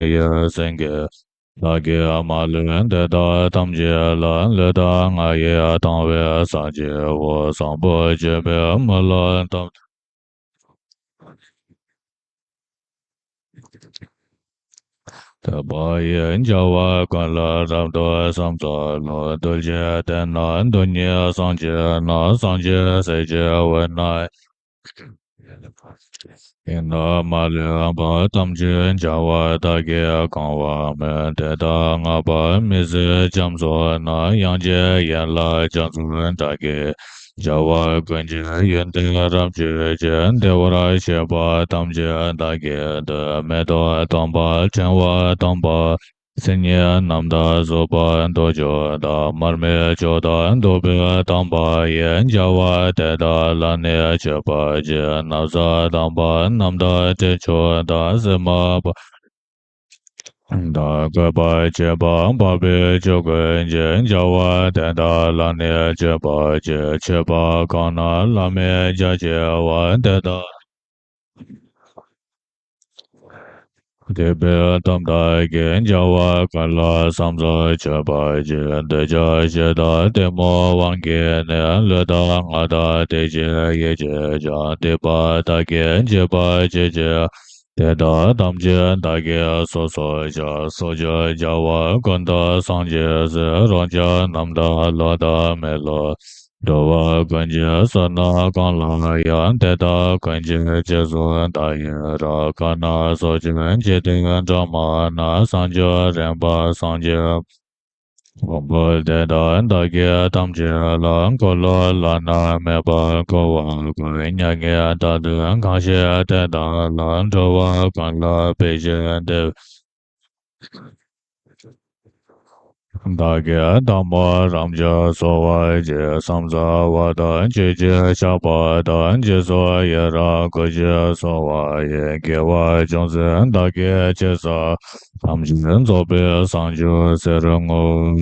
ye senge la ge ma le de da tam je la le da nga ye tang we sa je wo sang bo je be ma la tam ta ba ye ja wa quan la ram do sam zo lo do je de na do nye sang je na sang je se je wen na in the Malia ba tam jin jawa da ge kang wa men de da nga ba mi zi jam zo na yang jie yan la jiang zu da ge jawa guan jie yan de ram jie jian de wo la xie ba tam jie da ge de me do dong ba chen wa dong ba新年南的左半多久的门没就的多别当把眼角外带的蓝的就把这脑子当把南的这chỗ的什么不大个把这把别就跟眼角外带的蓝的就把这却把刚那蓝面加这外带的。这边当代研究啊，看了上座这把件的这些的电摩网件呢，乐到我的这些也这这的把大件这把这这。的到当前大概说一下，说着叫我管到上节是让家南的老的没了。这我感觉说那刚来呀，得到感觉结束大爷的，看那说起来决定这么那上节人把上节。我不得到大概当节了，过了了那没把过完过年个大的感谢得到了，这我干了北京的。大概大漠让家所外界上着我的姐姐小白的解说也让国家所外也给我讲是大概介绍，他们今天左边上就写着我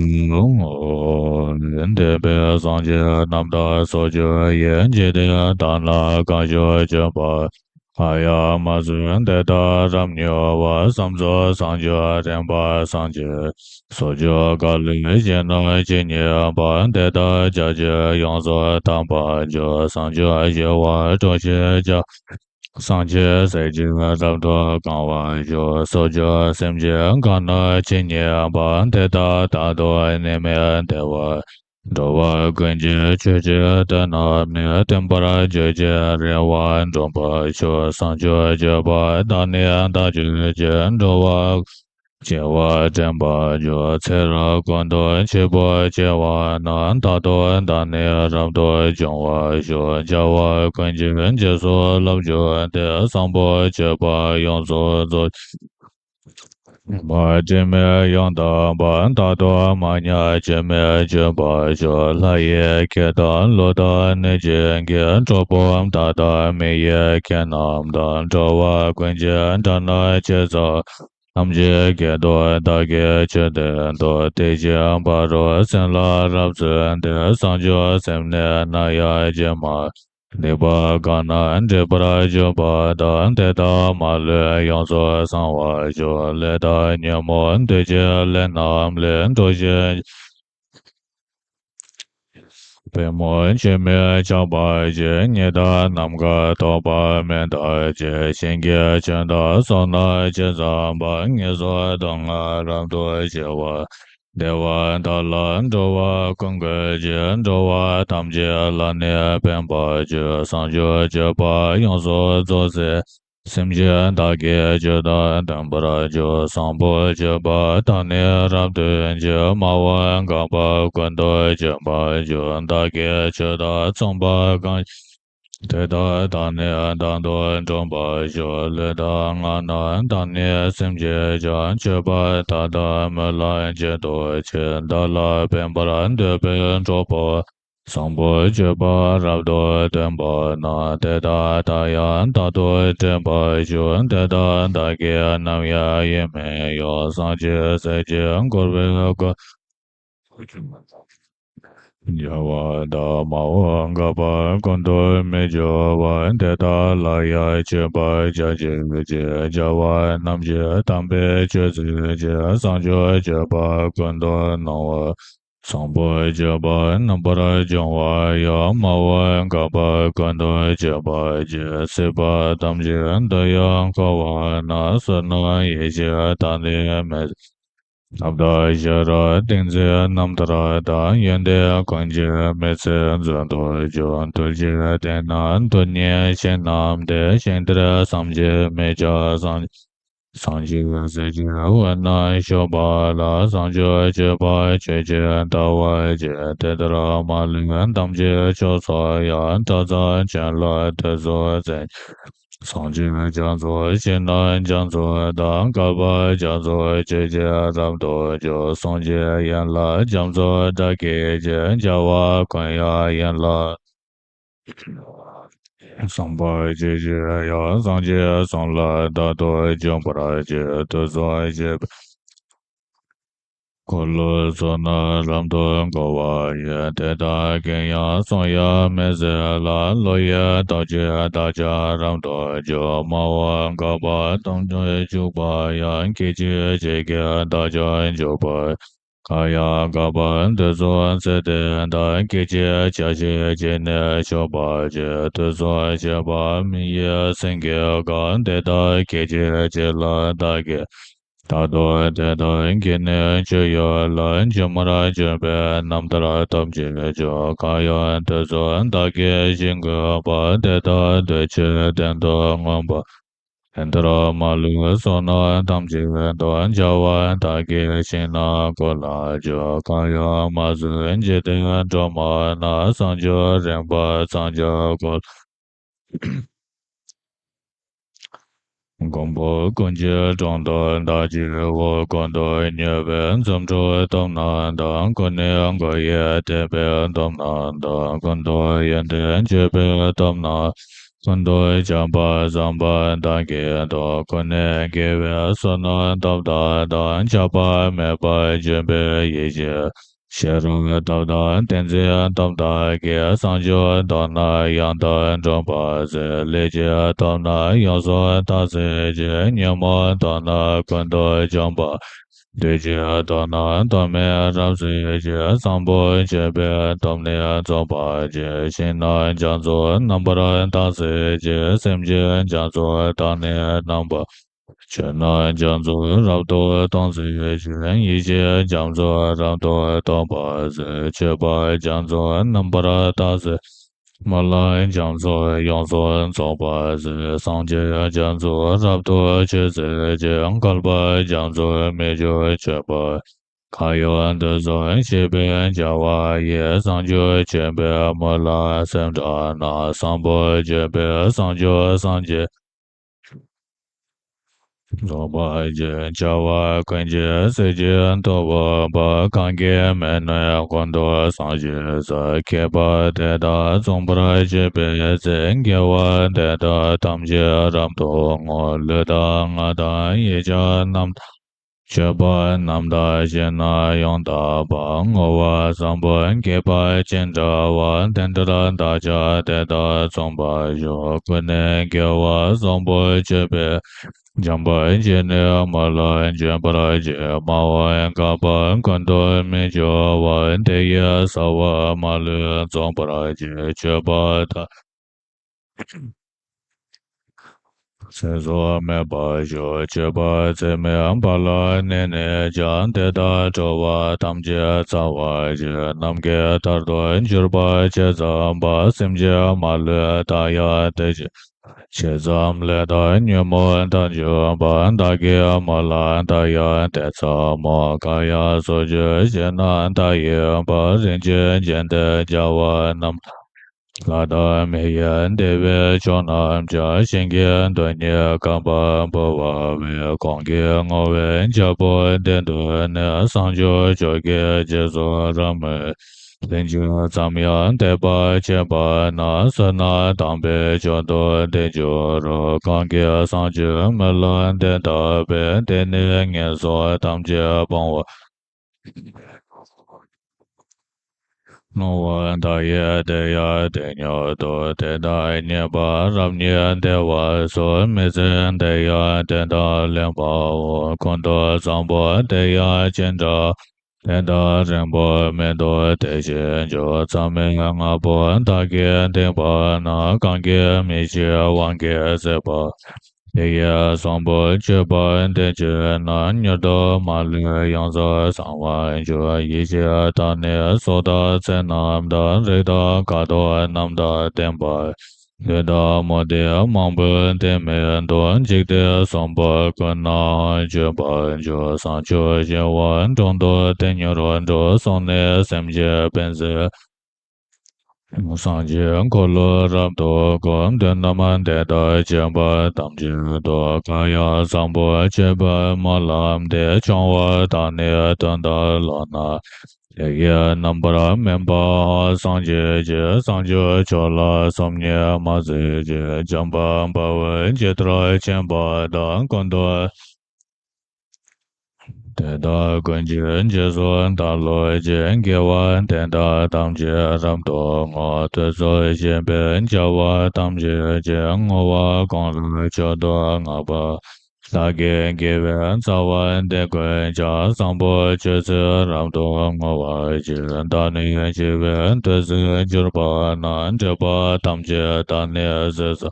人这边上去南大所就眼界的大那感觉就把。哎呀，马主任带到咱们我上座上去天把上去。所教高丽见到今年把带到家家用作当把就上去学我这些家上去赛季差不多刚完就所教三节干了今年把带到大多那边带我。这我根据姐姐的那面等不了姐姐人玩中把学上去就把大年大姐见着我。接我真把就拆了关东去不接我南大多大内差不多讲我说叫我关键结束老就得上坡去把用做把这面用的把大多马年这面就把说来也看到落到那件给做不大的没也看到的这我关键的那节奏。他们这个多大概觉得多得奖把着生了รับ子的上就生的那样节嘛，你把刚那这不来就把的得到马路用作上我就来到年末对接来那来多些。北门前面小白街，你的那么个大白面的街，新街见到上那街上把你说东啊，让多些我。台湾到兰州啊，公个街州啊，他们街那里边把街上学就把用说做些。新鲜大概觉得等不了就上坡就把当年让对就马完刚把关到就把就大概觉得总把刚对到当年当多中把就来到俺那当年新街就就把大大没来就多钱到了边不然的边做不。上坡就把绕多等把那得到大洋大多等把就得到大概那样也没有上去再见过别个。Java Mao Gaba Kondo Mejo Teta Laya Cheba Jaji Java Namje Tambe Chezi Sanjo Jeba Kondo Nawa Sambo Jeba Nambara Java Ya Mao Gaba Kondo Jeba Seba Tamje Daya Kawa Nasana Yeja Tani Abda jara dingze namdara da yende kongje metse zando jo tulje tena tunye shen namde shendra samje meja sanje seje wana shoba la sanjo jeba cheje dawa je tedra malin damje chosa ya taza chenla tezo上京讲座西南讲座当高巴讲座姐姐咱们多就上街演了讲座大给见叫我关呀演了上班姐姐要上街上了大多讲不来姐都做一些可乐做那咱多高瓦也得大给呀上呀没事啦落叶大街大家咱多就毛啊高巴当中就把呀给这个大家就把。kaya gaban de zo se de da ge jie jia jie jie ne xiao ba jie de zo jie ba mi ye sen ge gan de da ge jie jie la da ge da do de da ge ne jie yo la jie ma ra jie be nam da ra tam jie jo kaya de zo da ge jing ge ba de da de jie den da ngong ba Endra malu sona tamji doan jawa dagi shina kola jo kaya mazu enje de drama na sanjo remba sanjo kol gombo kunje zhongdo daji wo gondo nyebe zamzho domna dan kone ango ye tebe domna dan gondo yende jebe domna Kondo jamba zamba dange do kone gewe sono dabda dan jaba meba jembe yeje sheru dabda tenze dabda ge sanjo dana yanda jamba ze leje dana yaso taze je nyama dana kondo jamba Deja dana dame ramse je sambo jebe domne zoba je shina janzo nambara dase je semje janzo dane namba chena janzo rabdo danse je yije janzo rabdo damba ze cheba janzo nambara dase Malay janzo yangzo zoba ze sanje janzo rabdo che ze je kalba janzo mejo cheba kayo ande zo shebe jawa ye sanjo chebe mala semda na sambo jebe sanjo sanje Zoba je jawa kwenje seje toba ba kange mena kondo sanje za keba teda zombra jebe zenge wa teda tamje ramto ngo leda ngada yeja nam Cheba namda jena yongda ba ngowa sambo keba chenja wa tendra daja teda zomba yo kune gewa zombo jebe Jamba jene mala jambara je mawa kaba kondo mejo wa teya sawa malu zombara je cheba ta sezo me ba jo cheba ze me ambala nene jan te da jowa tamje zawa je namge tardo njurba che zamba simje malu daya teje Shizam le da nyamo da jo ba da ge ma la da ya de ca ma ka ya so je jena da ye ba ren je jen de ja wa nam la da me yan de ve cho nam ja xin ge de ne ka ba bo wa ve kong ge ngo ve ja bo de de ne sang jo jo ge je zo ra me 人就咱们样得把钱把那是那当别就多得就着刚给上去没乱得到别得那眼说当家帮我 no one da ye de ya de nyo do de da nye ba rab nye de wa so me zen de ya de da len ba wo kon do zang bo de ya chen da de da ren bo me do de xian jo zang me nga bo da ge de ba na gang ge me xie wang ge ze ba ye song bo che ba de che na nyo do ma le yang zo sang wa jo yi xie da ne so da zen nam da re da ga do nam da den ba ye da mo de mang bo de me do ji de song bo gu na je ba jo sang jo je wan dong do de nyo ro do song ne sem je ben ze Musangjian Kolo Rabdo Gom Dendaman Deda Jeba Damjin Do Kaya Zambo Jeba Malam De Chongwa Dane Danda Lana Ye Nambara Memba Sangje Je Sangjo Chola Somnya Mazi Je Jamba Bawa Jetra Chenba Dan Kondo Tenda Gunjin Jesuan Dalo Jen Gewan Tenda Damje Ramdo Ngo Teso Jen Ben Jawa Damje Jen Ngowa Gongla Chodo Ngaba Sage Gewen Sawan Dekwen Ja Sambo Chese Ramdo Ngowa Jen Dani Jewen Tese Jurba Nan Jeba Damje Dani Zesa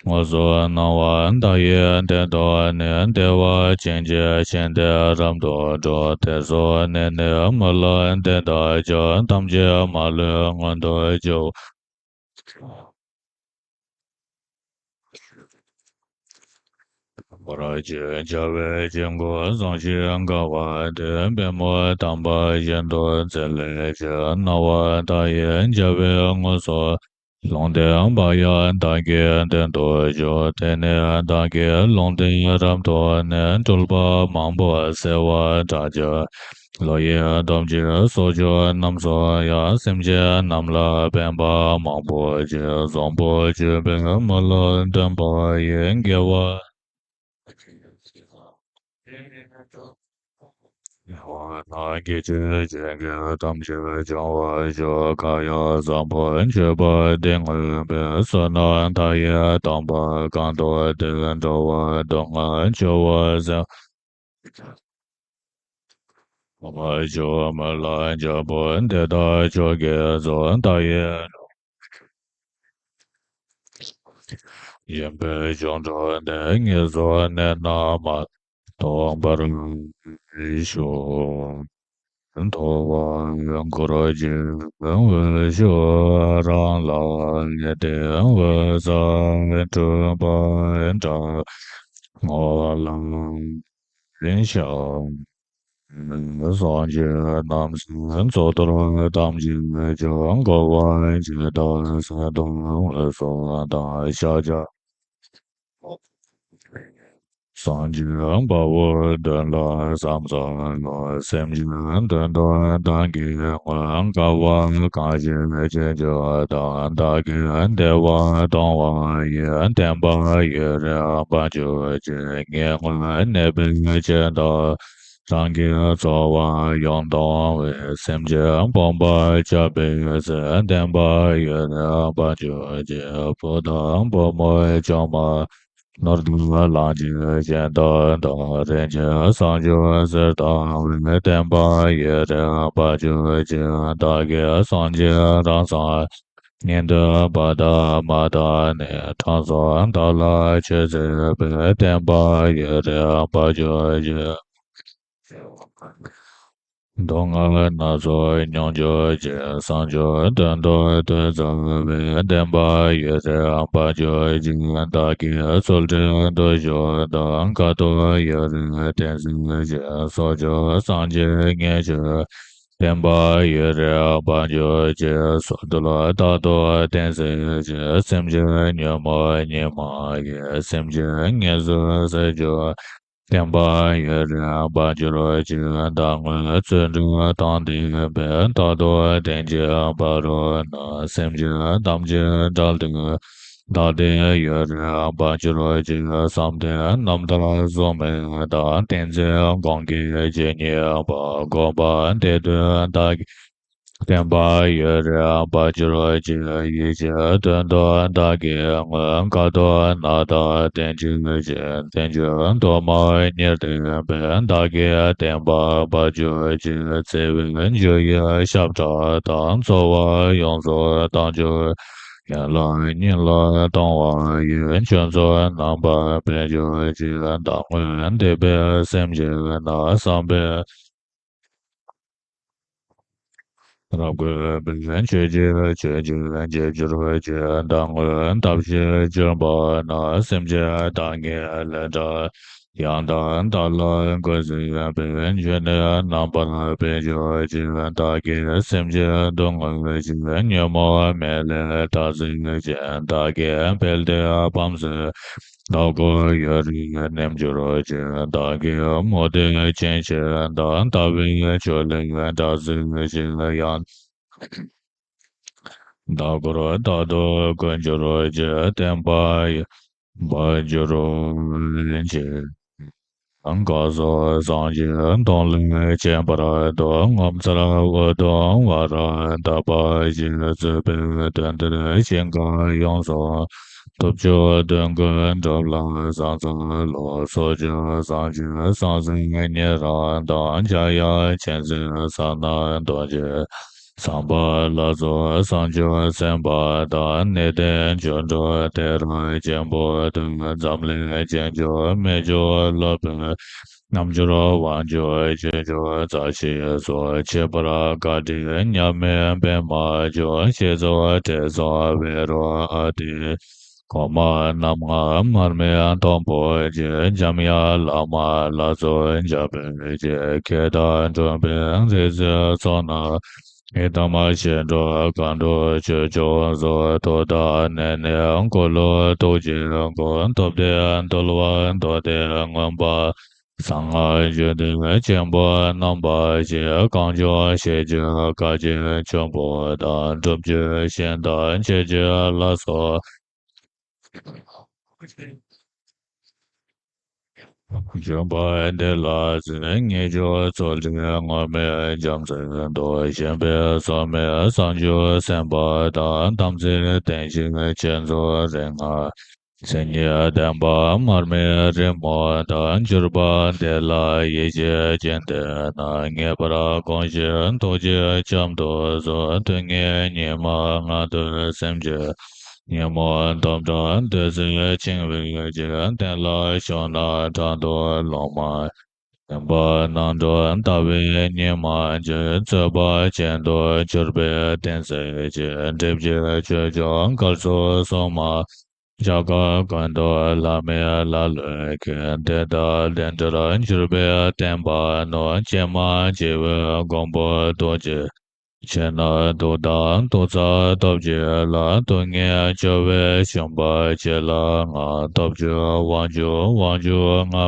我说那完大爷的多年的我渐渐现在这么多着，他说年年没了的大家当家马了我多久，我来见家外见过上仙个外的别莫当把烟多在来见那完大爷家外我说。龙腾八yan大吉等多久？天年大吉龙腾ram多年tulpa mambo sewa jaja。落叶当季所觉南所呀，心间南了边巴忙波节，总波节边莫了等巴烟给我。我那给这个当时叫我就可要上班去吧，定了别说那他也当吧，更多的人找我动啊，叫我上，我就没来就不得到就给做大爷，也别讲着的你说那那么多不人说。头发圆过来尖，问小让老也点我上这班长，我让人小，上街南山走到了当今江个湾，街道山东了说大小家。上京把我等了三三个三京等到当给我搞我感觉没解决当大给的我当我也等吧也让把就这年我那边见到。上给早晚用当为三江帮把加倍三等吧也让把就这不当不买叫嘛。那多垃圾见到到人家上就是到没等把也得把就见大个上街让上年的把大马大呢，长算到了确实没等把也得把就见。东安那座娘家街上就等到的咱们等把也这样把就今大给说这多久当个多有人电视节说就上街眼去等把也这样把就接说的了大多电视节sem je年嘛也sem je眼是就。两把月亮把酒罗酒当我尊重当地本大多电节把罗那三节当节找的大的月亮把酒罗酒上的南的拉说明大电节光给节年把光把的大天巴月亮八九罗几一切顿顿大吉我高多那达天九见天九多么尼的本大吉天巴八九几在问就业小着当作我用作当就年来当我愿全做南巴本就几当我得别三九那三百。那个本身确实当我当时就把那什么当年来着，养当到了个是本确的那把那本就大概什么东我就年末买了大是个钱，大概买的帮子。到个月里年就了钱，大概没得钱钱，大本就了大是个钱了样。Da goro da do gonjoro je tenpa bajoro lenche angazo sanje don le chembara do ngomsara wo do wara da ba je zebe den de xian ga yong so top jo den gen zhao la sa sa lo so je sa je sa zhen ne ra da jia ya qian zhe sa na do je Samba lazo sanjo semba da neden jonjo teroi jembo dung zamling jenjo mejo lopen namjuro wanjo jejo zachi so chebara gadi nyame bema jo shezo tezo vero adi Koma nama marme antompo je jamia lama lazo jabe je keda jombe zeze sona Idama shenro kando checho zo toda nene angkolo toji angko topde antolwa antode angwamba sanga jede chenpo namba je kangjo sheje kaje chenpo dan topje shendan cheje laso Jumpa de la zhen ye jo zo zhe ngo me jiang zhen do xian bei so me san ju san ba dan dam zi den xing qian zo ren a zhen ye dan ba mar me ren mo dan zhi ba de la ye jie jian de na nye ba ra gong xian do jie jiang do zo dun ye nie ma nga de sem jie 年末当中得知清微节带来小那长多浪漫，年把当中大为年末节这把见多就是被电视节这不就叫告诉什么？这个关多拉美拉瑞看得到连着人就是被电把那节目节目广播多节。前那多当多早到节了，多年就为上班节了啊，到节忘就我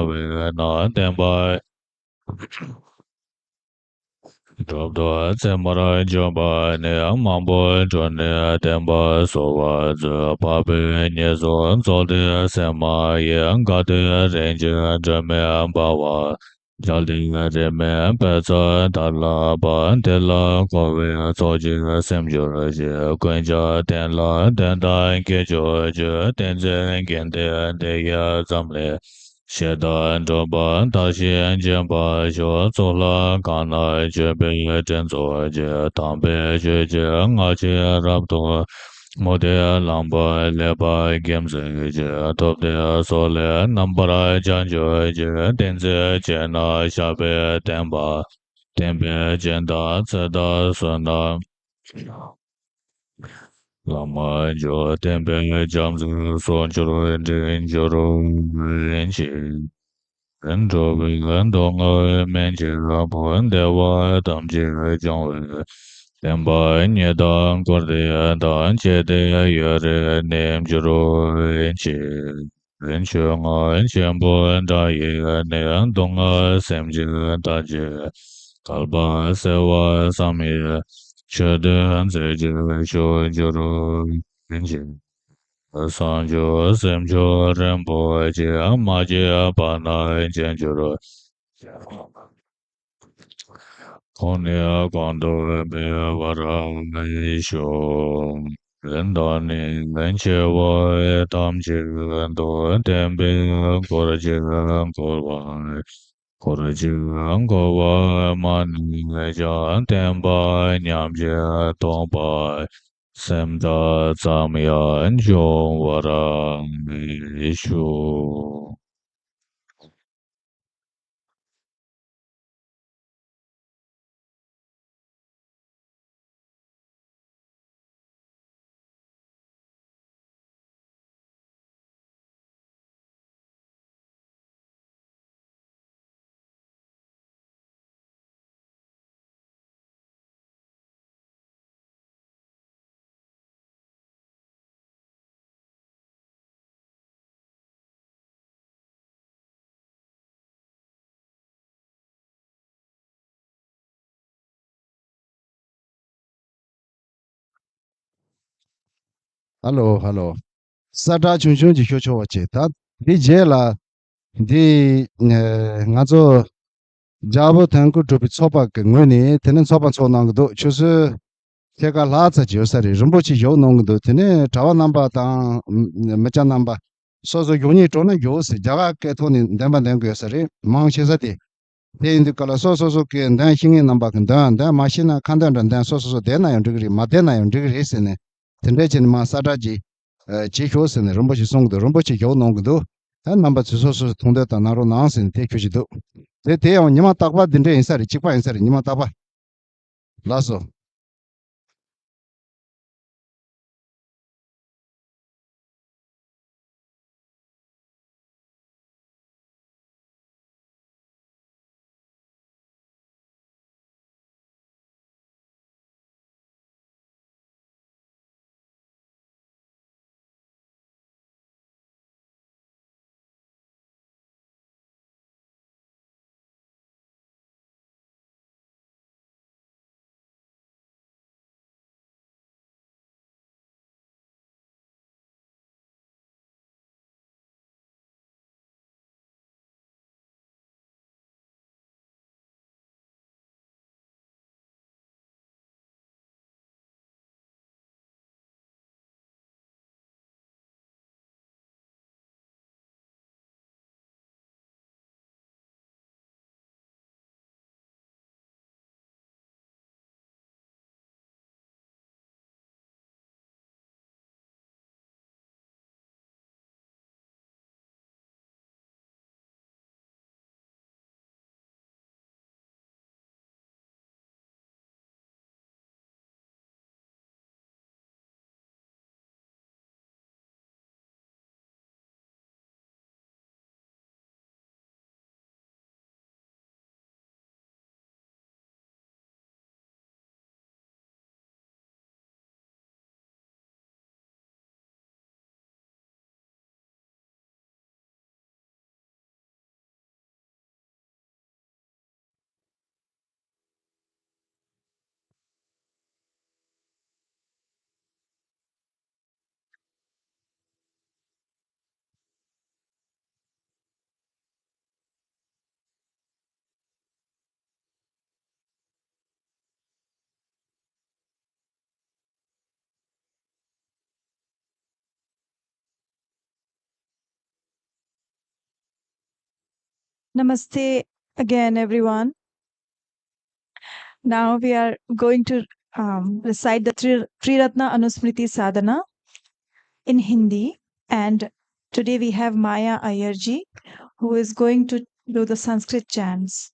为那点吧。差不多在马来就把那忙不着那点吧，说话这怕被你说做的什么也搞得人家这么把我。家里这边白菜大喇叭的了，各位做几个什么些国家的了，等待给就等着给的也咱们嘞。现在这帮大仙见把学做了，刚来这边真做这当兵学这而且差不多。没得两百两百 games 这 top 的说了，number 来讲究这电子电脑下边电吧，电边见到知道算到。那么就电边讲子说就是人就是人气。人作为很多我面前的朋友我当起讲为，两百年当过的当届的有的年就是人气，人气我全部大一个年东我三级大姐，搞把生活上面觉得自己说就是人气。上就三就人不见马街把那见就了。Konya kondo me warang isho. Lendo ni lenche wo e tam chi lendo tembe kora chi korwa. Kora chi korwa mani le ja temba nyam je tongpa. Semda zamya enjo warang isho. Hello, hello. Sata chung chung ji hyo cho wa che. Ta di je la di nga zo jabo tang ku tupi tsopa ke ngwe ni tenen tsopa tso nang do chu su te ka la za ji sa ri rumbo chi yo nong do tenen tawa namba tang me cha namba so so yo ni to na yo se ja ga ke to ni den ba den go sa ri mang che sa ti te indi kala so so so ke dan xing ni namba kan dan ma shi na kan dan dan so so so de na yon de ri ma de na yon de ri se ne tende chen ma sa da ji ji hyo se ne rumbo chi song do rumbo chi yo nong do dan namba so so so tong de da na ro nang se te kyu ji do te yo ni ma ta ba din de in sa ri chi pa in sa ri ni ma ta ba la so Namaste again, everyone. Now we are going to recite the Triratna Anusmriti Sadhana in Hindi. And today we have Maya Ayerji, who is going to do the Sanskrit chants.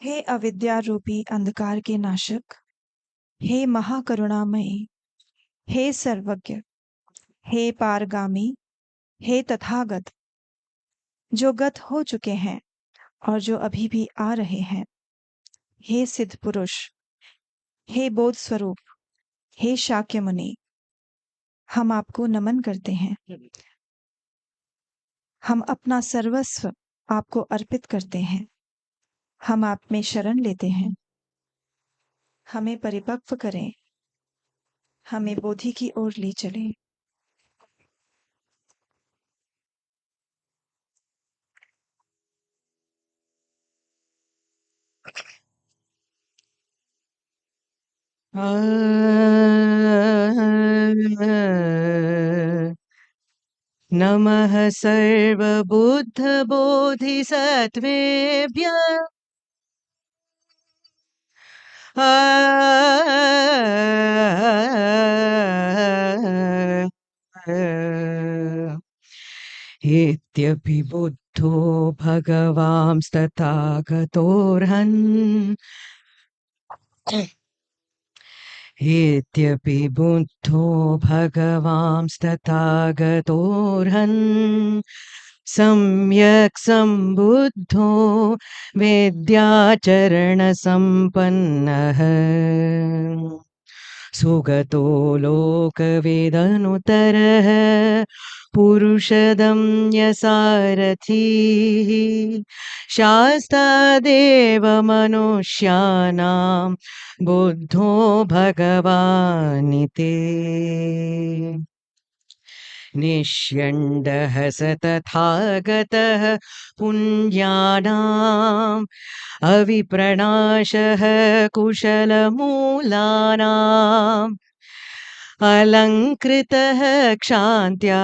हे अविद्या रूपी अंधकार के नाशक, हे महाकरुणामयी, हे सर्वज्ञ, हे पारगामी, हे तथागत, जो गत हो चुके हैं और जो अभी भी आ रहे हैं, हे सिद्ध पुरुष, हे बोध स्वरूप, हे शाक्य मुनि, हम आपको नमन करते हैं। हम अपना सर्वस्व आपको अर्पित करते हैं। हम आप में शरण लेते हैं। हमें परिपक्व करें। हमें बोधि की ओर ले चलें। नमः सर्वबुद्धबोधिसत्त्वेभ्यः इत्यपि बुद्धो भगवांस्तथागतोऽर्हन् इत्यपि बुद्धो भगवांस्तथागतोऽर्हन् सम्यक् सम्बुद्धो विद्याचरणसम्पन्नः सुगतो लोकवेदनुतरः पुरुषदम्यसारथिः शास्तादेवमनुष्याणां बुद्धो भगवानिते निष्यण्डः स तथागतः पुण्यानाम् अविप्रणाशः कुशलमूलानाम् अलङ्कृतः क्षान्त्या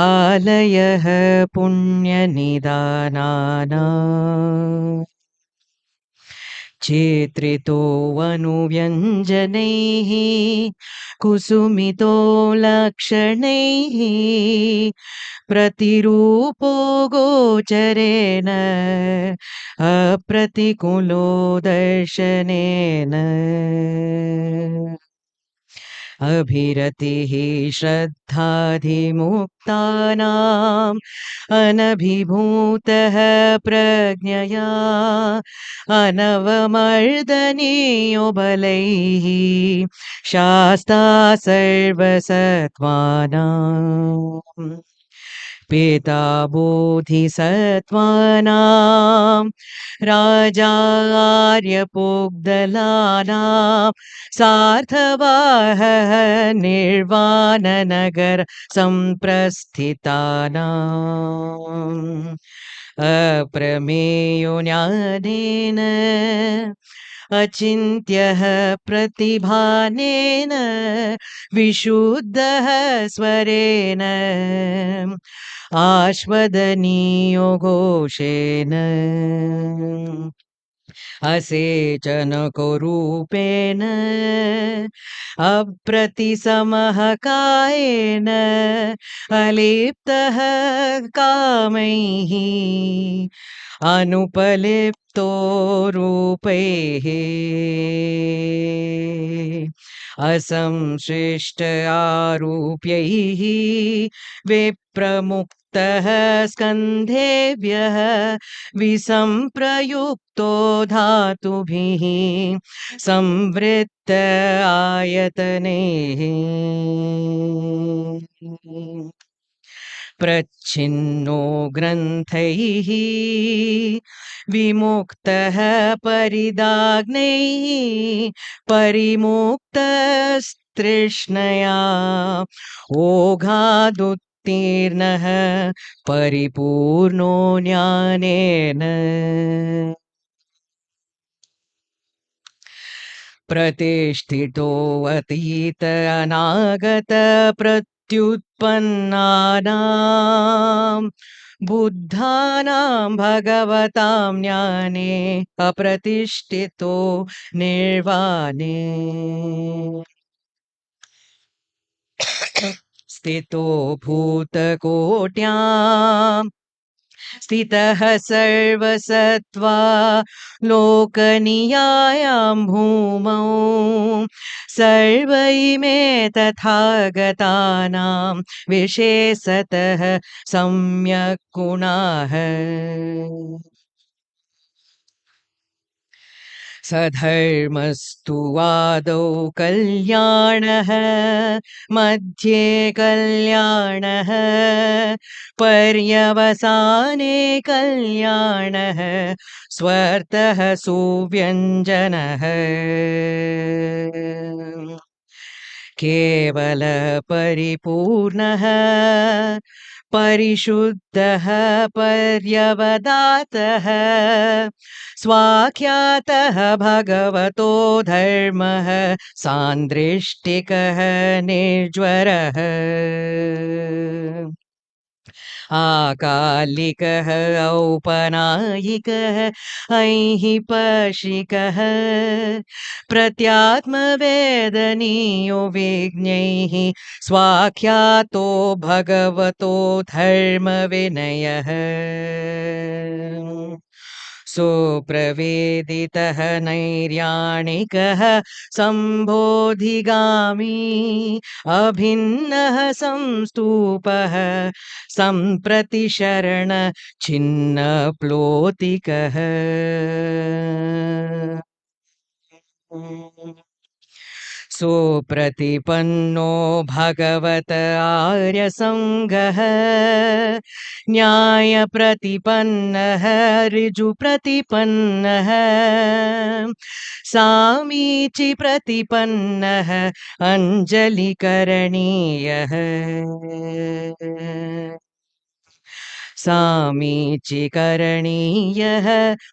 आलयः पुण्यनिदानानाम् चित्रितो अनुव्यञ्जनैः कुसुमितो लक्षणैः प्रतिरूपो गोचरेण अप्रतिकूलो दर्शनेन अभिरतिः श्रद्धाधिमुक्तानाम् अनभिभूतः प्रज्ञया अनवमर्दनीयो बलैः शास्ता सर्वसत्त्वानाम् पिता बोधिसत्त्वानां राजा आर्यपुग्दलानां सार्थवाहः निर्वाणनगर सम्प्रस्थितानाम् अप्रमेयो ज्ञानेन अचिन्त्यः प्रतिभानेन विशुद्धः स्वरेण आश्वदनीयो घोषेण असेचनकोरूपेण अप्रतिसमः कायेन अलिप्तः कामैः अनुपलिप्तो रूपैः असंसृष्ट आरूप्यैः विप्रमुक्तः स्कन्धेभ्यः विसम्प्रयुक्तो धातुभिः संवृत्त आयतनेः प्रच्छिन्नो ग्रन्थैः विमुक्तः परिदाग्नैः परिमुक्तस्तृष्णया ओघादुत्तीर्णः परिपूर्णो ज्ञानेन प्रतिष्ठितो अतीत अनागत प्रत्युत्पन्नानां बुद्धानां भगवतां ज्ञाने अप्रतिष्ठितो निर्वाणे स्थितो भूतकोट्याम् स्थितः सर्वसत्त्वा लोकनियायां भूमौ सर्वैमे तथागतानां विशेषतः सम्यक् गुणाः सधर्मस्तु आदौ कल्याणः मध्ये कल्याणः पर्यवसाने कल्याणः स्वर्तः सुव्यञ्जनः केवल परिपूर्णः परिशुद्धः पर्यवदातः स्वाख्यातः भगवतो धर्मः सान्द्रिष्टिकः निर्ज्वरः आकालिकः औपनायिकः ऐहिपशिकः प्रत्यात्मवेदनीयो विज्ञैः स्वाख्यातो भगवतो धर्मविनयः सुप्रवेदितः नैर्याणिकः सम्बोधिगामी अभिन्नः संस्तूपः सम्प्रति शरण छिन्न प्लोतिकः सुप्रतिपन्नो भगवत आर्यसङ्घः न्यायप्रतिपन्नः ऋजुप्रतिपन्नः सामीचि प्रतिपन्नः अञ्जलिकरणीयः सामीचिकरणीयः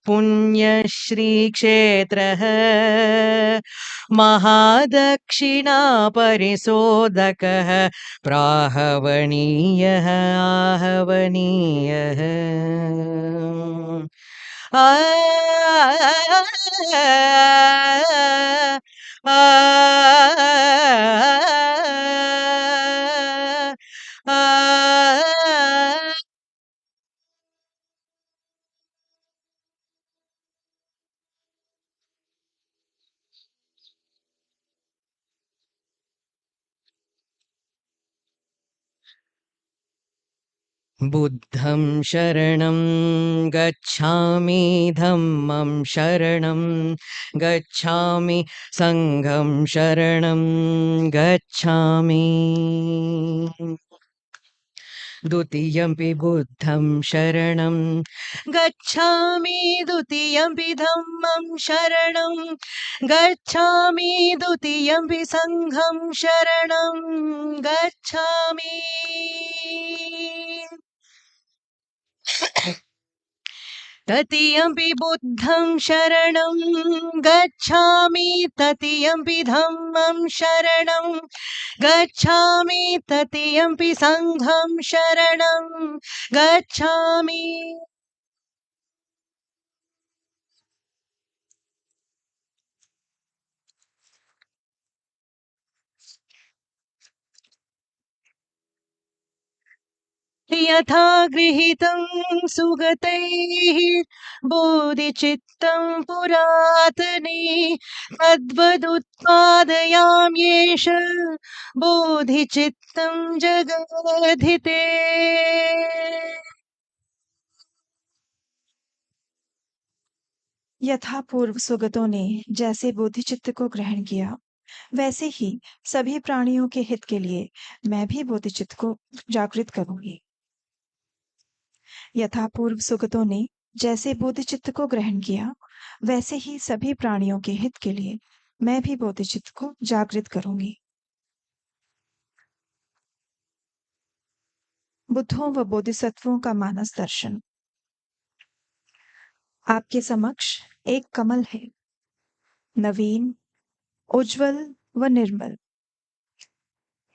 पुण्यश्रीक्षेत्रः महादक्षिणापरिशोधकः प्राहवणीयः आहवनीयः आ बुद्धं शरणं गच्छामि धम्मं शरणं गच्छामि संघं शरणं गच्छामि द्वितीयंपि बुद्धं शरणं गच्छामि द्वितीयंपि धम्मं शरणं गच्छामि द्वितीयंपि संघं शरणं गच्छामि तृतीयंपि बुद्धं शरणं गच्छामि तृतीयंपि धम्मं शरणं गच्छामि तृतीयंपि संघं शरणं गच्छामि यथा गृहीतं सुगतैः बोधिचित्तं पुरातने तद्वदुत्पादयाम्येष बोधिचित्तं जगधिते यथा पूर्व सुगतों ने जैसे बोधिचित्त को ग्रहण किया, वैसे ही सभी प्राणियों के हित के लिए मैं भी बोधिचित्त को जागृत करूंगी। यथा पूर्व सुगतों ने जैसे बोधिचित्त को ग्रहण किया, वैसे ही सभी प्राणियों के हित के लिए मैं भी बोधिचित्त को जागृत करूंगी। बुद्धों व बोधिसत्वों का मानस दर्शन। आपके समक्ष एक कमल है, नवीन, उज्जवल व निर्मल,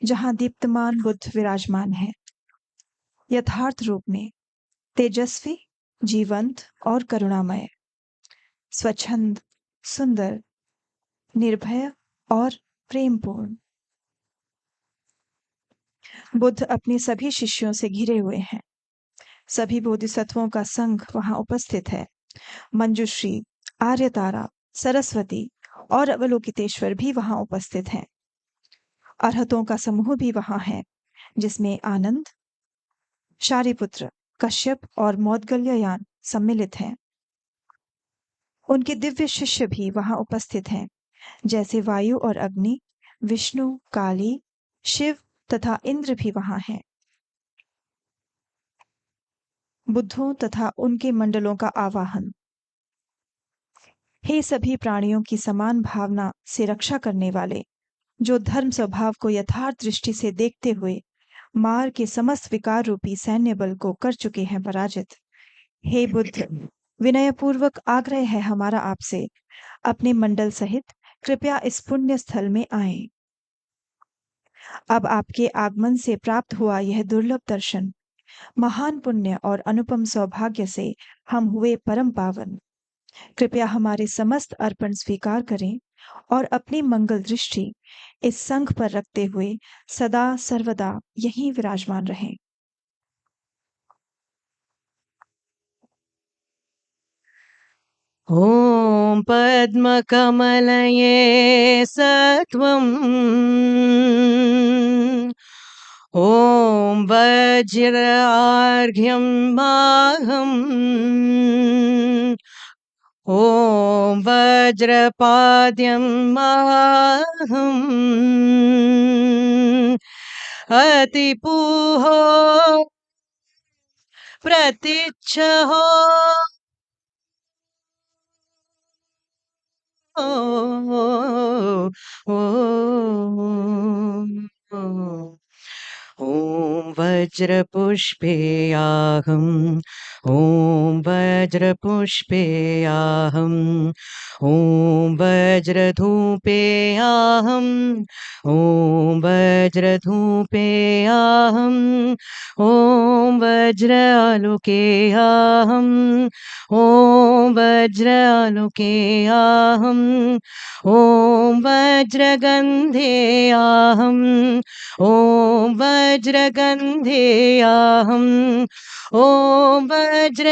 जहां दीप्तमान बुद्ध विराजमान है, यथार्थ रूप में तेजस्वी, जीवंत और करुणामय, स्वच्छंद, सुंदर, निर्भय और प्रेमपूर्ण। बुद्ध अपने सभी शिष्यों से घिरे हुए हैं। सभी बोधिसत्वों का संघ वहां उपस्थित है। मंजुश्री, आर्यतारा, सरस्वती और अवलोकितेश्वर भी वहां उपस्थित हैं। अरहतों का समूह भी वहां है, जिसमें आनंद, शारिपुत्र, कश्यप और मौदगल्ययान सम्मिलित हैं। उनके दिव्य शिष्य भी वहां उपस्थित हैं, जैसे वायु और अग्नि, विष्णु, काली, शिव तथा इंद्र भी वहां हैं। बुद्धों तथा उनके मंडलों का आवाहन। हे सभी प्राणियों की समान भावना से रक्षा करने वाले, जो धर्म स्वभाव को यथार्थ दृष्टि से देखते हुए मार के समस्त विकार रूपी सैन्य बल को कर चुके हैं पराजित। हे बुद्ध, विनयपूर्वक आग्रह है हमारा आपसे, अपने मंडल सहित कृपया इस पुण्य स्थल में आएं। अब आपके आगमन से प्राप्त हुआ यह दुर्लभ दर्शन, महान पुण्य और अनुपम सौभाग्य से हम हुए परम पावन। कृपया हमारे समस्त अर्पण स्वीकार करें और अपनी मंगल दृष्टि इस संघ पर रखते हुए सदा सर्वदा यहीं विराजमान रहें। ॐ पद्मकमलये सत्वम् ॐ वज्र आर्घ्यं माहम् ॐ वज्रपाद्यं माहम् अतिपूहो प्रतीच्छहो ॐ वज्रपुष्पेयाहम् ॐ वज्रपुष्पेयाहम् ॐ वज्रधूपेयाहम् ॐ वज्रधूपेयाहम् ॐ वज्र आलोकेयाहम् ॐ वज्र आलोकेयाहम् ॐ वज्रगन्धेयाहम् ॐ वज्रगन्धेयाहम् ॐ वज्रनैवेद्याहम्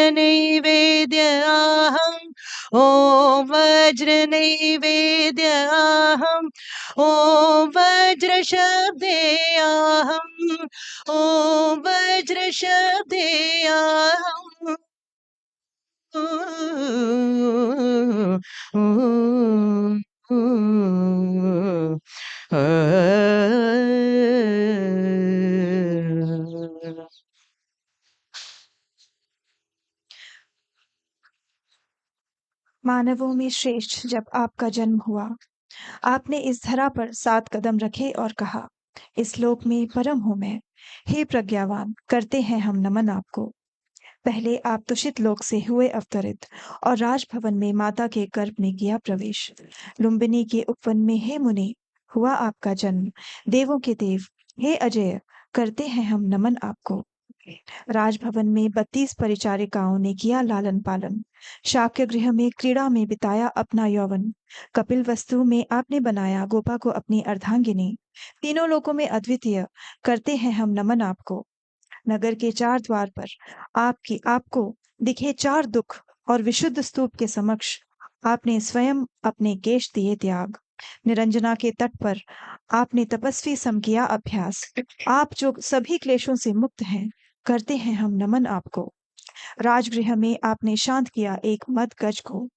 ॐ वज्रनैवेद्याहम् ॐ वज्रशब्देयाहम् ॐ वज्रशब्देयाहम् मानवों में श्रेष्ठ, जब आपका जन्म हुआ, आपने इस धरा पर 7 कदम रखे और कहा, इस लोक में परम हूं मैं। हे प्रज्ञावान, करते हैं हम नमन आपको। पहले आप तुषित लोक से हुए अवतरित और राजभवन में माता के गर्भ में किया प्रवेश। लुम्बिनी के उपवन में हे मुनि हुआ आपका जन्म। देवों के देव, हे अजय, करते हैं हम नमन आपको। राजभवन में 32 परिचारिकाओं ने किया लालन पालन। शाक्य गृह में क्रीड़ा में बिताया अपना यौवन। कपिल वस्तु में आपने बनाया गोपा को अपनी अर्धांगिनी। तीनों लोकों में अद्वितीय, करते हैं हम नमन आपको। नगर के 4 द्वार पर आपको दिखे 4 दुख और विशुद्ध स्तूप के समक्ष आपने स्वयं अपने केश दिए त्याग। निरंजना के तट पर आपने तपस्वी सम किया अभ्यास। आप जो सभी क्लेशों से मुक्त हैं, करते हैं हम नमन आपको। राजगृह में आपने शांत किया एक मद गज को।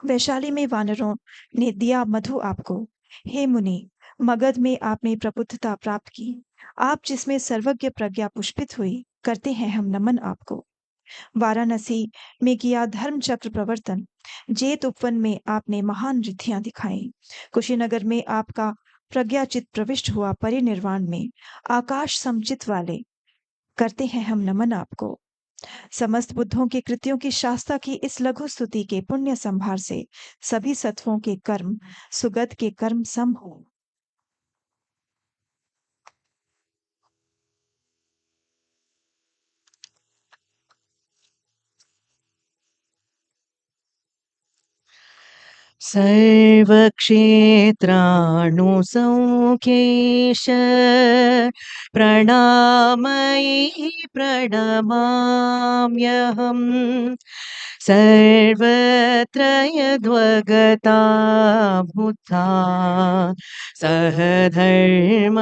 वैशाली में वानरों ने दिया मधु आपको। हे मुनि, मगध में आपने प्रबुद्धता प्राप्त की। आप जिसमें सर्वज्ञ प्रज्ञा पुष्पित हुई, करते हैं हम नमन आपको। वाराणसी में किया धर्म चक्र प्रवर्तन। जेत उपवन में आपने महान रिद्धियां दिखाई। कुशीनगर में आपका प्रज्ञाचित प्रविष्ट हुआ परिनिर्वाण में। आकाश समचित वाले, करते हैं हम नमन आपको। समस्त बुद्धों के कृत्यों की शास्ता की इस लघु स्तुति के पुण्य संभार से सभी सत्वों के कर्म सुगत के कर्म सम हो। सर्वक्षेत्राणुसौख्येश प्रणामयि प्रणमाम्यहम् सर्वत्र यद्वगता भूता सह धर्म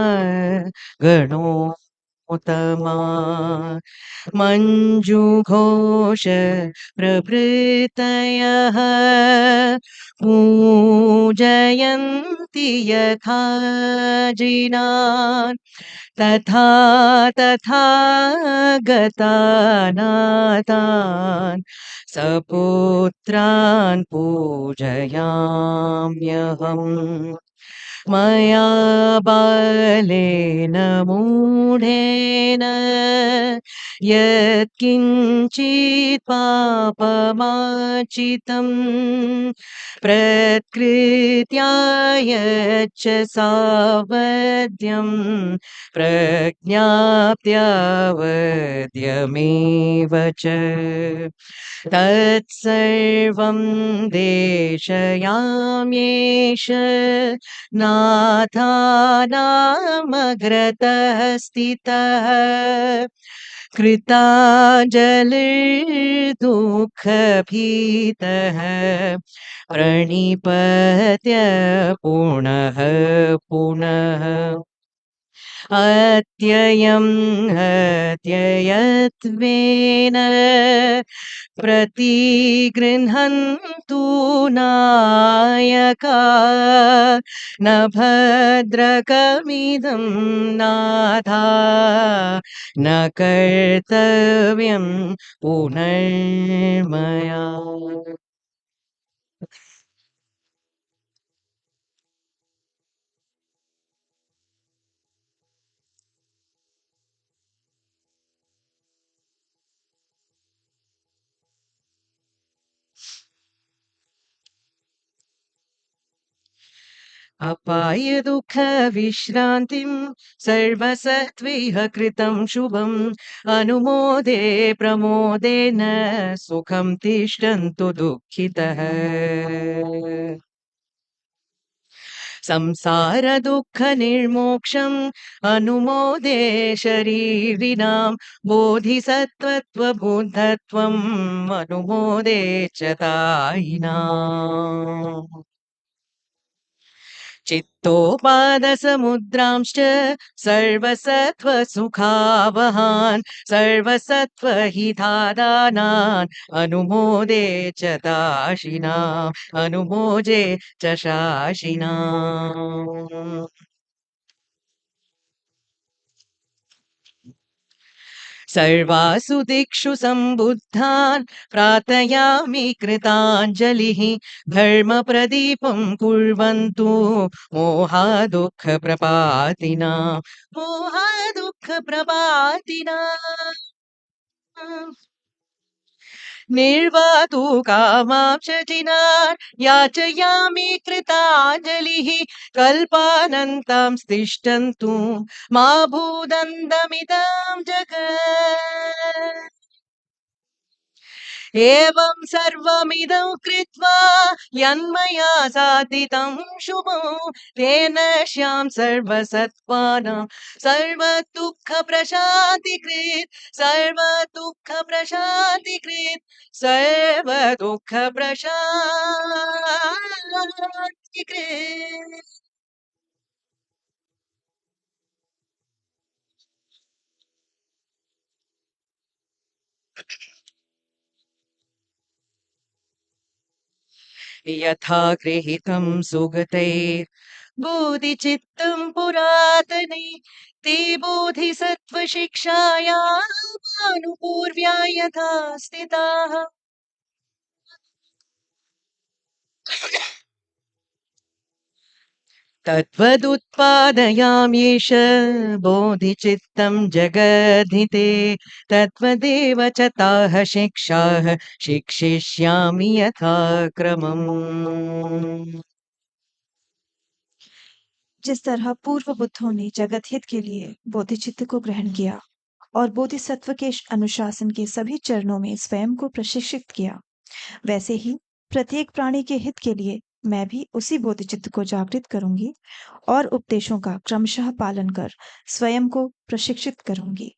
गणो उत्तमा मञ्जुघोष प्रभृतयः पूजयन्ति यथा जिनान् तथा तथा गतानातान् सपुत्रान् पूजयाम्यहम् मया बालेन मूढेन यत्किञ्चित् पापमाचितम् प्रकृत्या यच्च सावध्यम् प्रज्ञाप्त्यावद्यमेव च तत्सर्वं देशयाम्येष नाथानामग्रतः स्थितः कृताञ्जलिर्दुःखभीतः प्रणिपत्य पुनः पुनः अत्ययं हत्ययत्वेन प्रतिगृह्णन्तु नायका न भद्रकमिदं नाथा न कर्तव्यं पुनर्मया अपाय दुःख विश्रान्तिं सर्वसत्त्वैः कृतं शुभम् अनुमोदे प्रमोदेन सुखं तिष्ठन्तु दुःखितः संसार दुःख निर्मोक्षम् अनुमोदे शरीरिणां बोधिसत्त्वत्वबुद्धत्वम् अनुमोदे च तायिनाम् चित्तोपादसमुद्रांश्च सर्वसत्त्वसुखावहान् सर्वसत्त्वहितादानान् अनुमोदे च दाशिनाम् अनुमोजे च शाशिनाम् सर्वासु दिक्षु सम्बुद्धान् प्रार्थयामि कृताञ्जलिः धर्मप्रदीपं कुर्वन्तु मोहादुःखप्रपातिना मोहादुःखप्रपातिना निर्वातु कामांशजिनान् याचयामि कृताञ्जलिः कल्पानन्तां तिष्ठन्तु मा भूदन्तमिदं जगत् एवं सर्वमिदं कृत्वा यन्मया साधितं शुभं तेन श्यां सर्वसत्त्वानां सर्वदुःखप्रशान्तिकृत् सर्वदुःखप्रशान्तिकृत् सर्वदुःखप्रशान्तिकृत् यथा गृहीतं सुगतैः बोधिचित्तं पुरातने ते बोधिसत्त्वशिक्षायामानुपूर्व्या यथा स्थिताः तद्वदुत्पादयाम्येष बोधिचित्तं जगद्धिते तद्वदेव च ताः शिक्षाः शिक्षिष्यामि यथा क्रमम् जिस तरह पूर्व बुद्धों ने जगत हित के लिए बोधिचित्त को ग्रहण किया और बोधिसत्व के अनुशासन के सभी चरणों में स्वयं को प्रशिक्षित किया, वैसे ही प्रत्येक प्राणी के हित के लिए मैं भी उसी बोधिचित्त को जागृत करूंगी और उपदेशों का क्रमशः पालन कर स्वयं को प्रशिक्षित करूंगी।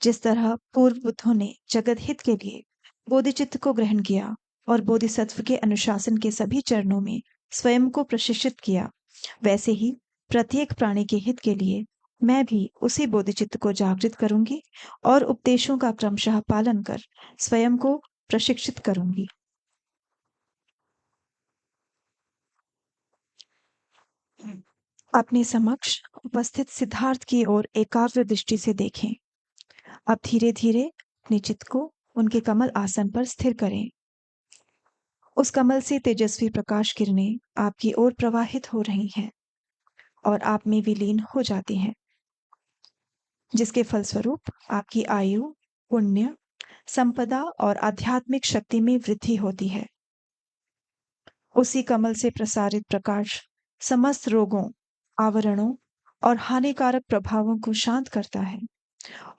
जिस तरह पूर्व बुद्धों ने जगत हित के लिए बोधिचित्त को ग्रहण किया और बोधिसत्व के अनुशासन के सभी चरणों में स्वयं को प्रशिक्षित किया, वैसे ही प्रत्येक प्राणी के हित के लिए मैं भी उसी बोधिचित्त को जागृत करूंगी और उपदेशों का क्रमशः पालन कर स्वयं को प्रशिक्षित करूंगी। अपने समक्ष उपस्थित सिद्धार्थ की ओर एकाग्र दृष्टि से देखें। अब धीरे धीरे अपने चित्त को उनके कमल आसन पर स्थिर करें। उस कमल से तेजस्वी प्रकाश किरणें आपकी ओर प्रवाहित हो रही हैं और आप में विलीन हो जाती हैं, जिसके फलस्वरूप आपकी आयु, पुण्य, संपदा और आध्यात्मिक शक्ति में वृद्धि होती है। उसी कमल से प्रसारित प्रकाश समस्त रोगों, आवरणों और हानिकारक प्रभावों को शांत करता है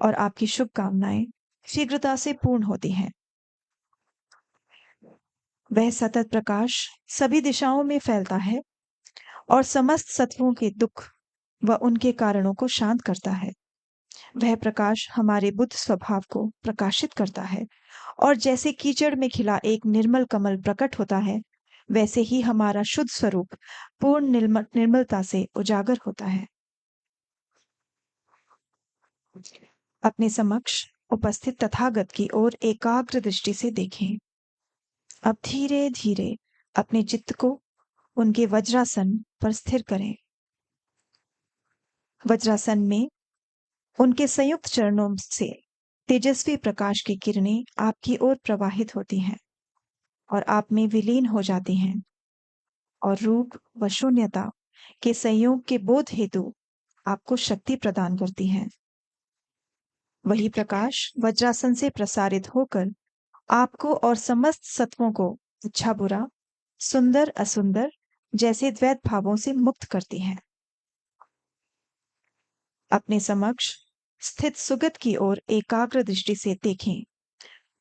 और आपकी शुभकामनाएं शीघ्रता से पूर्ण होती हैं। वह सतत प्रकाश सभी दिशाओं में फैलता है और समस्त सत्वों के दुख व उनके कारणों को शांत करता है। वह प्रकाश हमारे बुद्ध स्वभाव को प्रकाशित करता है और जैसे कीचड़ में खिला एक निर्मल कमल प्रकट होता है, वैसे ही हमारा शुद्ध स्वरूप पूर्ण निर्मलता से उजागर होता है। अपने समक्ष उपस्थित तथागत की ओर एकाग्र दृष्टि से देखें। अब धीरे धीरे अपने चित्त को उनके वज्रासन पर स्थिर करें। वज्रासन में उनके संयुक्त चरणों से तेजस्वी प्रकाश की किरणें आपकी ओर प्रवाहित होती हैं और आप में विलीन हो जाती हैं और रूप व शून्यता के संयोग के बोध हेतु आपको शक्ति प्रदान करती हैं। वही प्रकाश वज्रासन से प्रसारित होकर आपको और समस्त सत्वों को अच्छा बुरा, सुंदर असुंदर जैसे द्वैत भावों से मुक्त करती है। अपने समक्ष स्थित सुगत की ओर एकाग्र दृष्टि से देखें।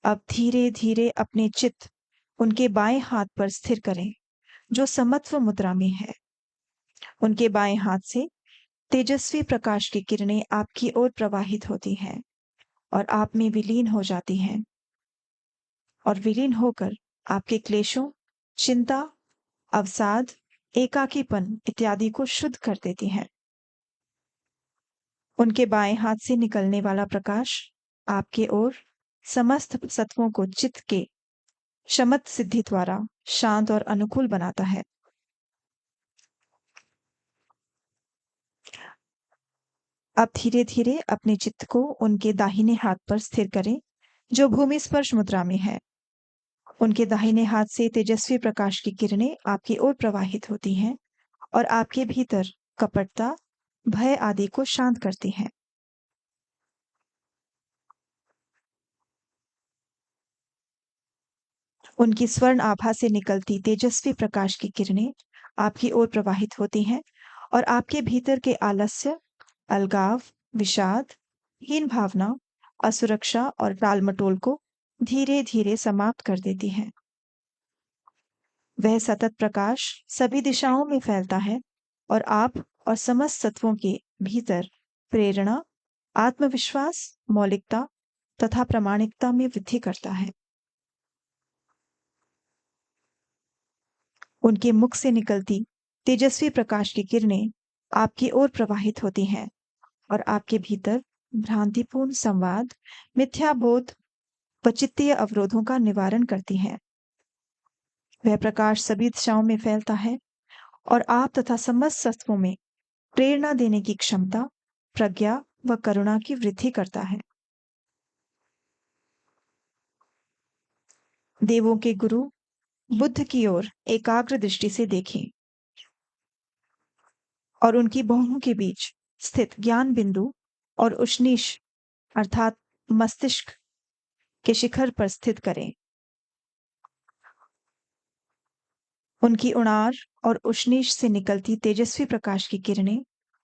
अब धीरे धीरे अपने चित्त उनके बाएं हाथ पर स्थिर करें, जो समत्व मुद्रा में है। उनके बाएं हाथ से तेजस्वी प्रकाश की किरणें आपकी ओर प्रवाहित होती हैं और आप में विलीन हो जाती हैं और विलीन होकर आपके क्लेशों, चिंता, अवसाद, एकाकीपन इत्यादि को शुद्ध कर देती हैं। उनके बाएं हाथ से निकलने वाला प्रकाश आपके ओर समस्त सत्वों को चित्त के शमत सिद्धि द्वारा शांत और अनुकूल बनाता है। अब धीरे धीरे अपने चित्त को उनके दाहिने हाथ पर स्थिर करें, जो भूमि स्पर्श मुद्रा में है। उनके दाहिने हाथ से तेजस्वी प्रकाश की किरणें आपकी ओर प्रवाहित होती हैं और आपके भीतर कपटता, भय आदि को शांत करती हैं। उनकी स्वर्ण आभा से निकलती तेजस्वी प्रकाश की किरणें आपकी ओर प्रवाहित होती हैं और आपके भीतर के आलस्य, अलगाव, विषाद, हीन भावना, असुरक्षा और टालमटोल को धीरे धीरे समाप्त कर देती हैं। वह सतत प्रकाश सभी दिशाओं में फैलता है और आप और समस्त सत्वों के भीतर प्रेरणा, आत्मविश्वास, मौलिकता तथा प्रामाणिकता में वृद्धि करता है। उनके मुख से निकलती तेजस्वी प्रकाश की किरणें आपकी ओर प्रवाहित होती हैं और आपके भीतर भ्रांतिपूर्ण संवाद, मिथ्या बोध व चित्तीय अवरोधों का निवारण करती हैं। वह प्रकाश सभी दिशाओं में फैलता है और आप तथा समस्त सत्वों में प्रेरणा देने की क्षमता, प्रज्ञा व करुणा की वृद्धि करता है। देवों के गुरु बुद्ध की ओर एकाग्र दृष्टि से देखें और उनकी बाहों के बीच स्थित ज्ञान बिंदु और उष्णीश अर्थात मस्तिष्क के शिखर पर स्थित करें। उनकी उणार और उष्णीश से निकलती तेजस्वी प्रकाश की किरणें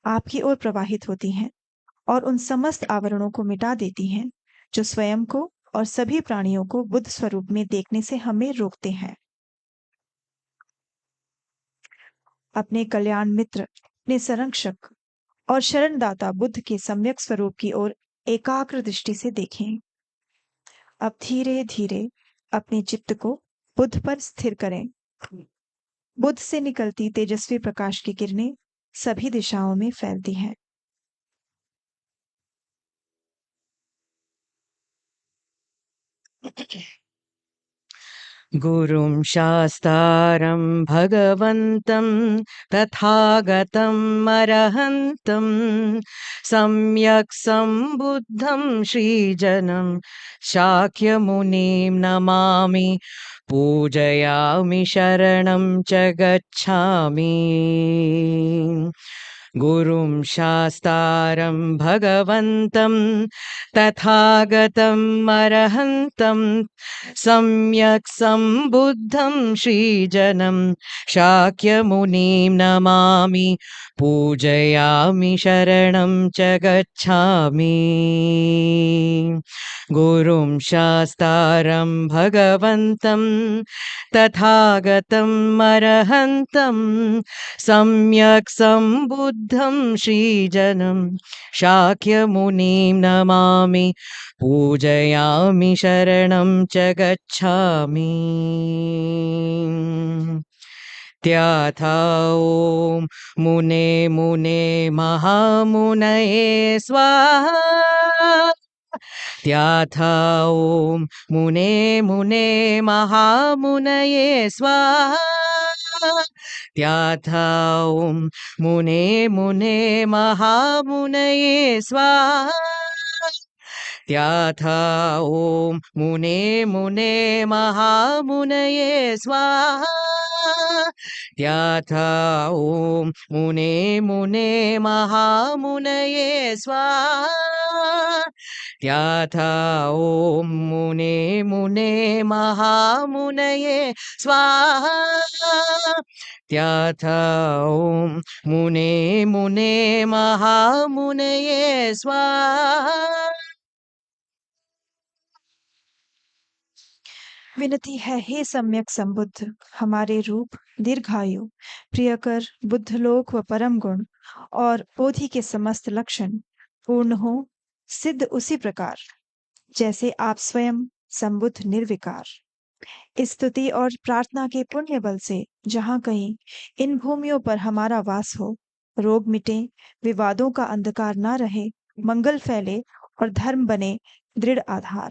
आपकी ओर प्रवाहित होती हैं और उन समस्त आवरणों को मिटा देती हैं जो स्वयं को और सभी प्राणियों को बुद्ध स्वरूप में देखने से हमें रोकते हैं। अपने कल्याण मित्र, अपने संरक्षक और शरणदाता बुद्ध के सम्यक स्वरूप की ओर एकाग्र दृष्टि से देखें। अब धीरे धीरे अपने चित्त को बुद्ध पर स्थिर करें। बुद्ध से निकलती तेजस्वी प्रकाश की किरणें सभी दिशाओं में फैलती हैं। गुरुं शास्तारं भगवन्तं तथागतम् अरहन्तं सम्यक् सम्बुद्धं श्रीजनं शाक्यमुनिं नमामि पूजयामि शरणं च गच्छामि गुरुं शास्तारं भगवन्तं तथागतम् अरहन्तं सम्यक् सम्बुद्धं श्रीजनं शाक्यमुनिं नमामि पूजयामि शरणं च गच्छामि गुरुं शास्तारं भगवन्तं तथागतम् अरहन्तं सम्यक् सम्बुद्धं श्रीजनं शाक्यमुनिं नमामि पूजयामि शरणं च गच्छामि त्याथा ॐ मुने मुने महामुनये स्वाहा त्याथा ॐ मुने मुने महामुनये स्वाहा त्याथा ॐ मुने मुने महामुनये स्वाहा त्याथा ॐ मुने मुने महामुनये स्वाहा त्याथा ॐ मुने मुने महामुनये स्वाहा त्याथा ॐ मुने मुने महामुनये स्वाहा त्याथा ॐ मुने मुने महामुनये स्वाहा विनती है, हे सम्यक संबुद्ध, हमारे रूप, दीर्घायु, प्रियकर, बुद्धलोक व परम गुण और बोधि के समस्त लक्षण पूर्ण हो, सिद्ध उसी प्रकार जैसे आप स्वयं संबुद्ध निर्विकार। इस स्तुति और प्रार्थना के पुण्य बल से जहाँ कहीं इन भूमियों पर हमारा वास हो, रोग मिटे, विवादों का अंधकार न रहे, मंगल फैले और धर्म बने दृढ़ आधार।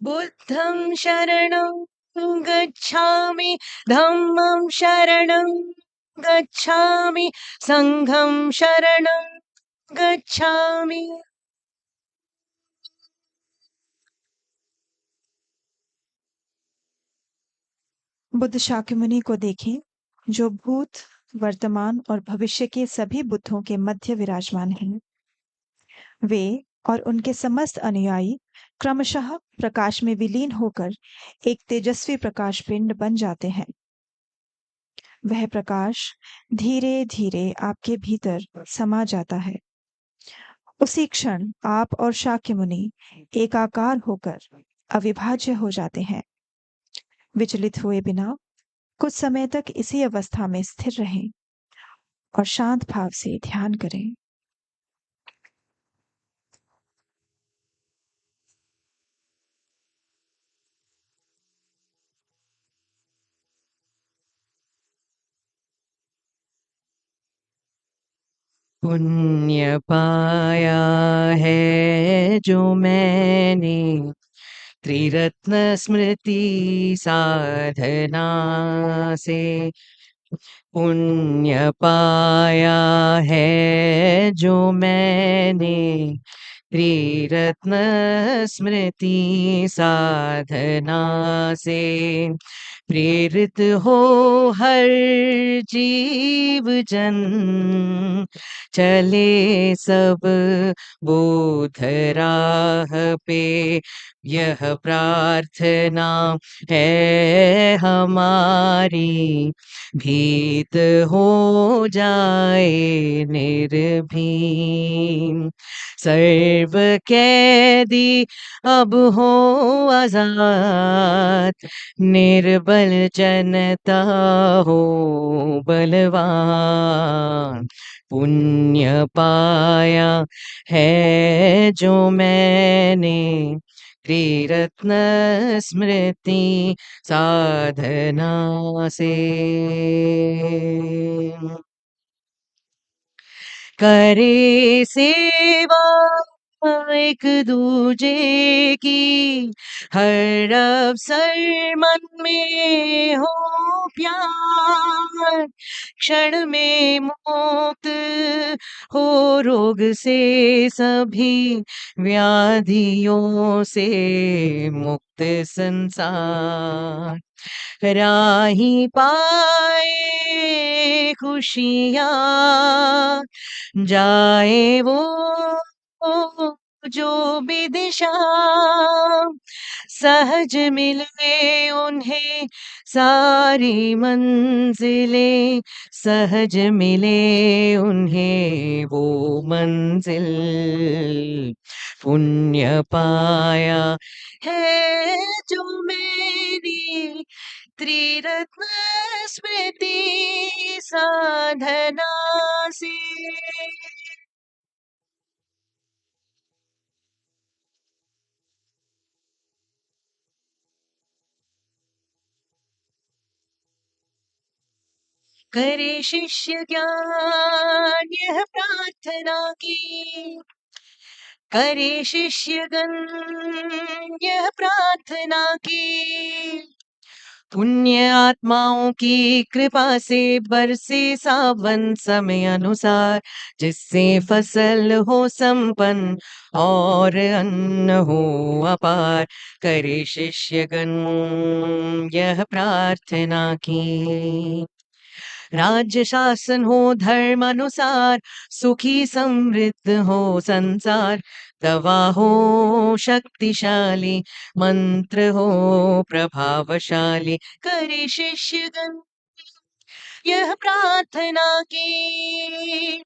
बुद्धं शरणं गच्छामि धम्मं शरणं गच्छामि संघं शरणं गच्छामि बुद्ध शाक्यमुनि को देखें, जो भूत, वर्तमान और भविष्य के सभी बुद्धों के मध्य विराजमान हैं। वे और उनके समस्त अनुयायी क्रमशः प्रकाश में विलीन होकर एक तेजस्वी प्रकाश पिंड बन जाते हैं। वह प्रकाश धीरे धीरे आपके भीतर समा जाता है। उसी क्षण आप और शाक्यमुनि एकाकार होकर अविभाज्य हो जाते हैं। विचलित हुए बिना कुछ समय तक इसी अवस्था में स्थिर रहें और शांत भाव से ध्यान करें। पुण्य पाया है जो मैंने त्रिरत्न स्मृति साधना से पुण्य पाया है जो मैंने त्रिरत्न स्मृति साधना से प्रेरित हो हर जीव जन चले सब बोध राह पे यह प्रार्थना है हमारी भीत हो जाए निर्भीम सर्व कैदी अब हो आजाद निर्बल जनता हो बलवान पुण्य पाया है जो मैंने त्रिरत्न स्मृति साधना से करे सेवा एक दूजे की, हर अवसर मन में हो प्यार, क्षण में मुक्त हो रोग से सभी, व्याधियों से मुक्त संसार, राही पाए खुशियाँ, जाए वो जो भी दिशा, सहज मिले उन्हें सारी मंजिलें, सहज मिले उन्हें वो मंजिल, पुण्य पाया है जो मेरी त्रिरत्न स्मृति साधना से। करे शिष्य ज्ञान यह प्रार्थना की, करे शिष्यगण यह प्रार्थना की, पुण्य आत्माओं की कृपा से बरसे सावन समय अनुसार, जिससे फसल हो संपन्न और अन्न हो अपार, करे शिष्यगण यह प्रार्थना की, राज्य शासन हो धर्म अनुसार, सुखी समृद्ध हो संसार, दवा हो शक्तिशाली, मंत्र हो प्रभावशाली, करे शिष्यगण यह प्रार्थना की,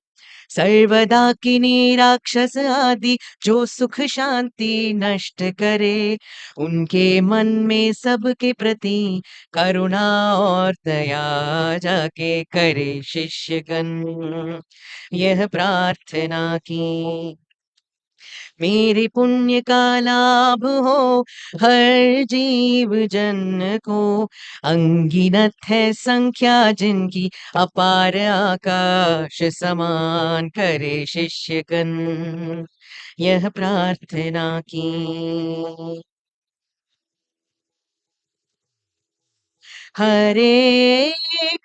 सर्वदा किन्हीं राक्षस आदि जो सुख शांति नष्ट करे, उनके मन में सबके प्रति करुणा और दया जाके, करे शिष्यगण यह प्रार्थना की, मेरे पुण्य का लाभ हो हर जीव जन को, अंगिनत है संख्या जिनकी अपार आकाश समान, करे शिष्यगण यह प्रार्थना की, हर एक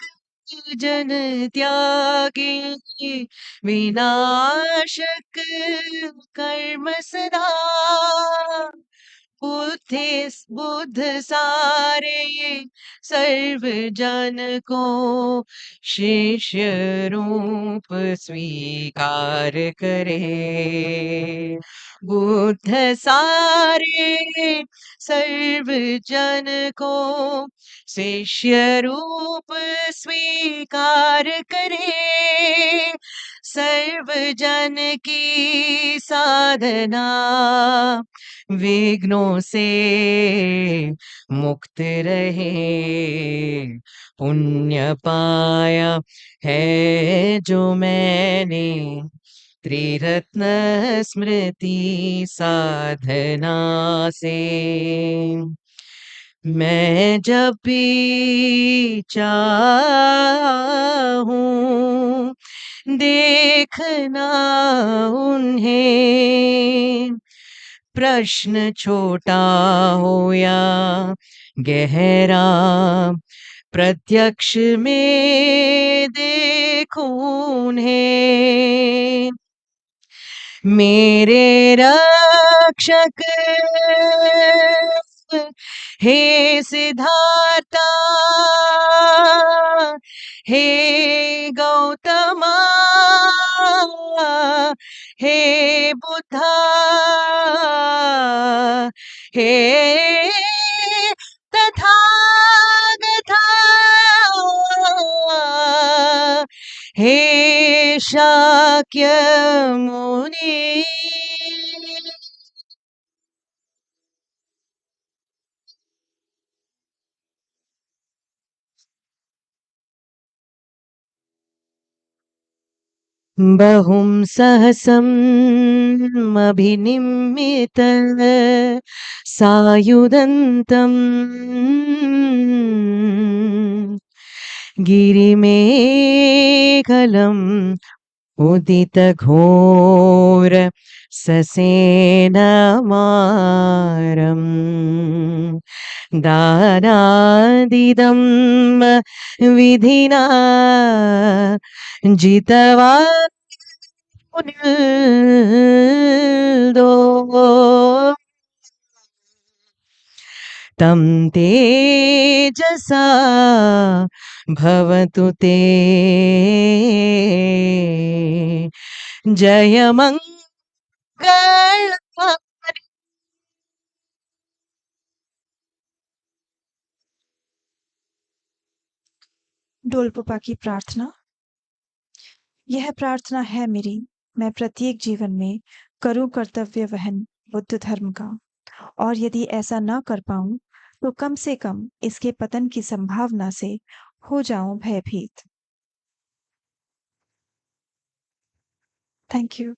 जन त्यागे विनाशक कर्म सदा, बुद्ध सारे सर्व जन को शिष्य रूप स्वीकार करे, बुद्ध सारे सर्व जन को शिष्य रूप स्वीकार करे, सर्व जन की साधना विघ्नों से मुक्त रहे, पुण्य पाया है जो मैंने त्रिरत्न स्मृति साधना से, मैं जब भी चाहूं देखना उन्हें, प्रश्न छोटा हो या गहरा, प्रत्यक्ष में देखूं उन्हें, मेरे रक्षक हे सिद्धार्था, हे गौतमा, हे बुद्धा, हे तथागता, हे शाक्य मुनि। बहुं सहसम् अभिनिम्मित सायुधन्तम्, गिरिमेखलम् उदितघोर ससेनमारम् दानादिदं विधिना जितवान् मुनिल्दो तं तेजसा भवतु ते जयमङ्गल डोलपुपा की प्रार्थना। यह प्रार्थना है मेरी, मैं प्रत्येक जीवन में करूं कर्तव्य वहन बुद्ध धर्म का, और यदि ऐसा न कर पाऊं तो कम से कम इसके पतन की संभावना से हो जाऊं भयभीत। Thank you.